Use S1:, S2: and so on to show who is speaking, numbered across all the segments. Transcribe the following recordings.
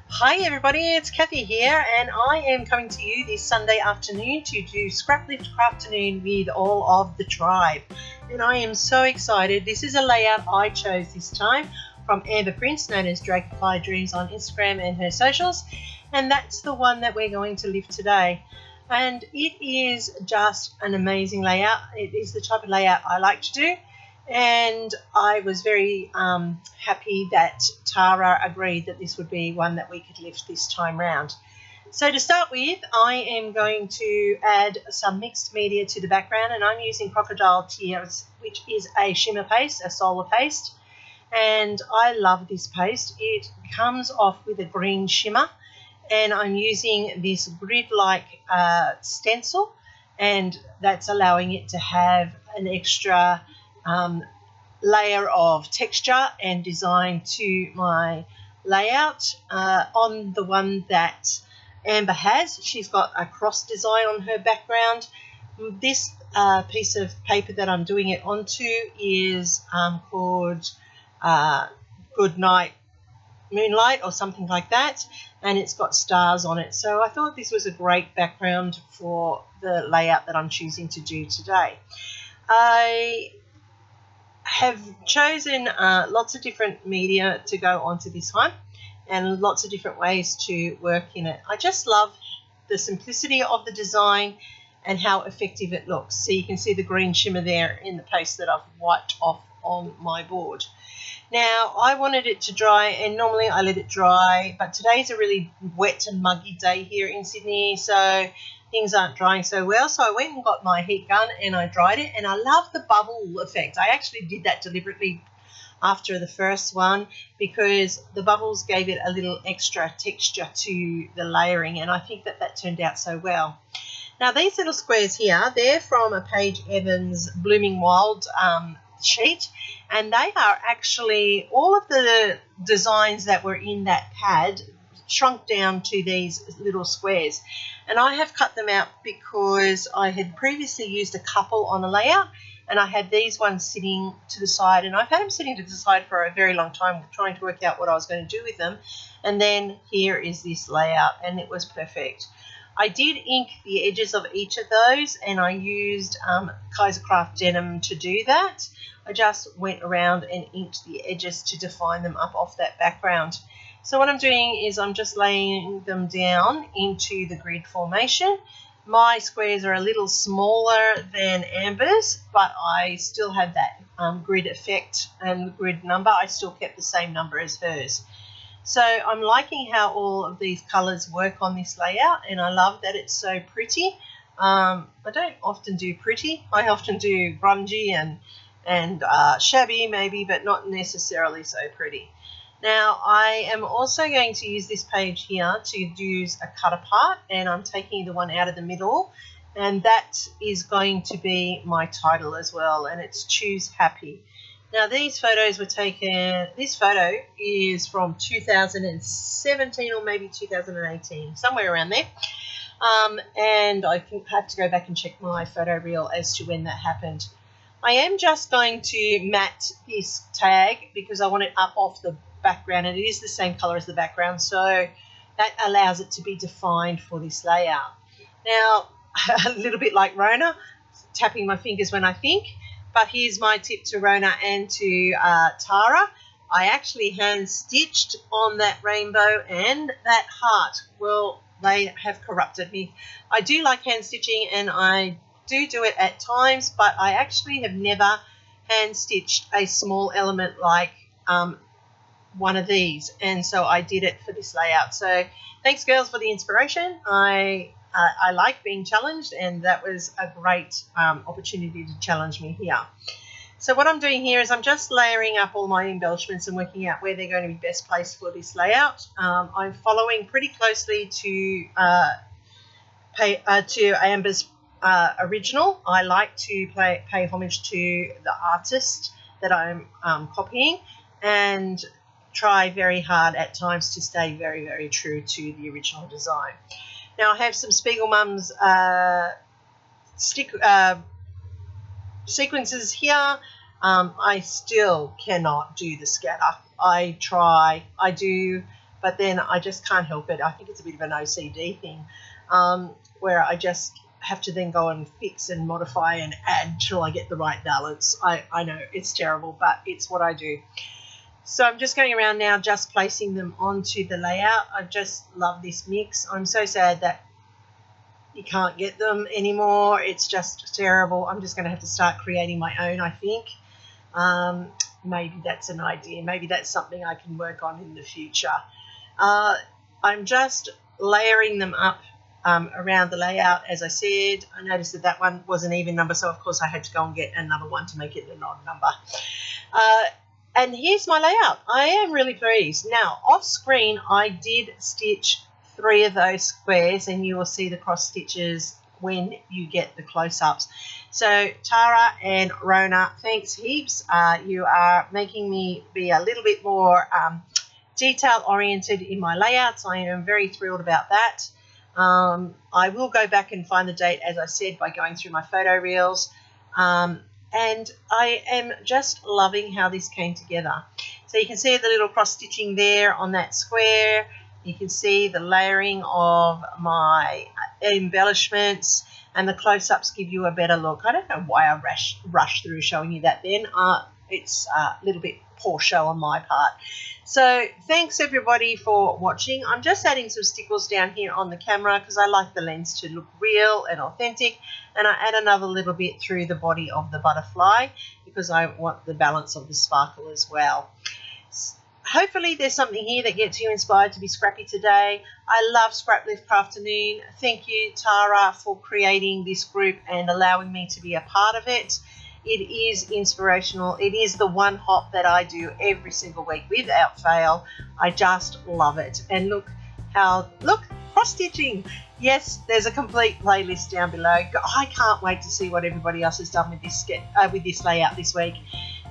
S1: Hi everybody, it's Kathy here and I am coming to you this Sunday afternoon to do Scraplift Crafternoon with all of the tribe. And I am so excited. This is a layout I chose this time from Amber Prince, known as Dragonfly Dreams on Instagram and her socials. And that's the one that we're going to lift today. And it is just an amazing layout. It is the type of layout I like to do. And I was very happy that Tara agreed that this would be one that we could lift this time round. So to start with, I am going to add some mixed media to the background, and I'm using Crocodile Tears, which is a shimmer paste, a solar paste, and I love this paste. It comes off with a green shimmer, and I'm using this grid-like stencil, and that's allowing it to have an extra layer of texture and design to my layout. On the one that Amber has, she's got a cross design on her background. This piece of paper that I'm doing it onto is called Good Night Moonlight or something like that, and it's got stars on it. So I thought this was a great background for the layout that I'm choosing to do today. I have chosen lots of different media to go onto this one and lots of different ways to work in it. I just love the simplicity of the design and how effective it looks. So you can see the green shimmer there in the paste that I've wiped off on my board. Now I wanted it to dry, and normally I let it dry, but today's a really wet and muggy day here in Sydney, so things aren't drying so well. So I went and got my heat gun and I dried it, and I love the bubble effect. I actually did that deliberately after the first one because the bubbles gave it a little extra texture to the layering, and I think that that turned out so well. Now these little squares here, they're from a Paige Evans Blooming Wild sheet, and they are actually all of the designs that were in that pad shrunk down to these little squares, and I have cut them out because I had previously used a couple on a layout, and I had these ones sitting to the side, and I've had them sitting to the side for a very long time trying to work out what I was going to do with them. And then here is this layout, and it was perfect. I did ink the edges of each of those, and I used Kaisercraft denim to do that. I just went around and inked the edges to define them up off that background. So what I'm doing is I'm just laying them down into the grid formation. My squares are a little smaller than Amber's, but I still have that grid effect and grid number. I still kept the same number as hers. So I'm liking how all of these colours work on this layout, and I love that it's so pretty. I don't often do pretty. I often do grungy and shabby maybe, but not necessarily so pretty. Now I am also going to use this page here to use a cut apart, and I'm taking the one out of the middle, and that is going to be my title as well, and it's Choose Happy. Now these photos were taken, this photo is from 2017 or maybe 2018, somewhere around there. And I have to go back and check my photo reel as to when that happened. I am just going to matte this tag because I want it up off the background, and it is the same color as the background, so that allows it to be defined for this layout. Now, a little bit like Rona, tapping my fingers when I think, but here's my tip to Rona and to Tara. I actually hand stitched on that rainbow and that heart. Well, they have corrupted me. I do like hand stitching, and I do it at times, but I actually have never hand stitched a small element like one of these, and so I did it for this layout. So thanks girls for the inspiration. I like being challenged, and that was a great opportunity to challenge me here. So what I'm doing here is I'm just layering up all my embellishments and working out where they're going to be best placed for this layout. I'm following pretty closely to Amber's original. I like to pay homage to the artist that I'm copying, and try very hard at times to stay very, very true to the original design. Now I have some Spiegel Mums sequences here. I still cannot do the scatter. I try. I do but then I just can't help it. I think it's a bit of an OCD thing, where I just have to then go and fix and modify and add till I get the right balance. I know it's terrible, but it's what I do. So I'm just going around now, just placing them onto the layout. I just love this mix. I'm so sad that you can't get them anymore. It's just terrible. I'm just going to have to start creating my own, I think. Maybe that's an idea. Maybe that's something I can work on in the future. I'm just layering them up around the layout. As I said, I noticed that that one was an even number, so of course I had to go and get another one to make it an odd number. And here's my layout. I am really pleased. Now, off screen, I did stitch 3 of those squares, and you will see the cross stitches when you get the close-ups. So Tara and Rona, thanks heaps. You are making me be a little bit more detail oriented in my layouts. I am very thrilled about that. I will go back and find the date, as I said, by going through my photo reels. And I am just loving how this came together. So you can see the little cross stitching there on that square. You can see the layering of my embellishments, and the close-ups give you a better look. I don't know why I rushed through showing you that then. It's a little bit poor show on my part. So thanks everybody for watching. I'm just adding some stickles down here on the camera because I like the lens to look real and authentic, and I add another little bit through the body of the butterfly because I want the balance of the sparkle as well. Hopefully there's something here that gets you inspired to be scrappy today. I love Scraplift Crafternoon. Thank you, Tara, for creating this group and allowing me to be a part of it. It is inspirational. It is the one hop that I do every single week without fail. I just love it. And look, cross-stitching. Yes, there's a complete playlist down below. I can't wait to see what everybody else has done with this layout this week.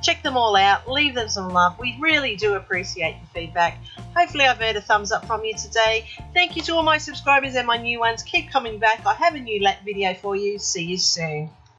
S1: Check them all out. Leave them some love. We really do appreciate the feedback. Hopefully I've earned a thumbs up from you today. Thank you to all my subscribers and my new ones. Keep coming back. I have a new video for you. See you soon.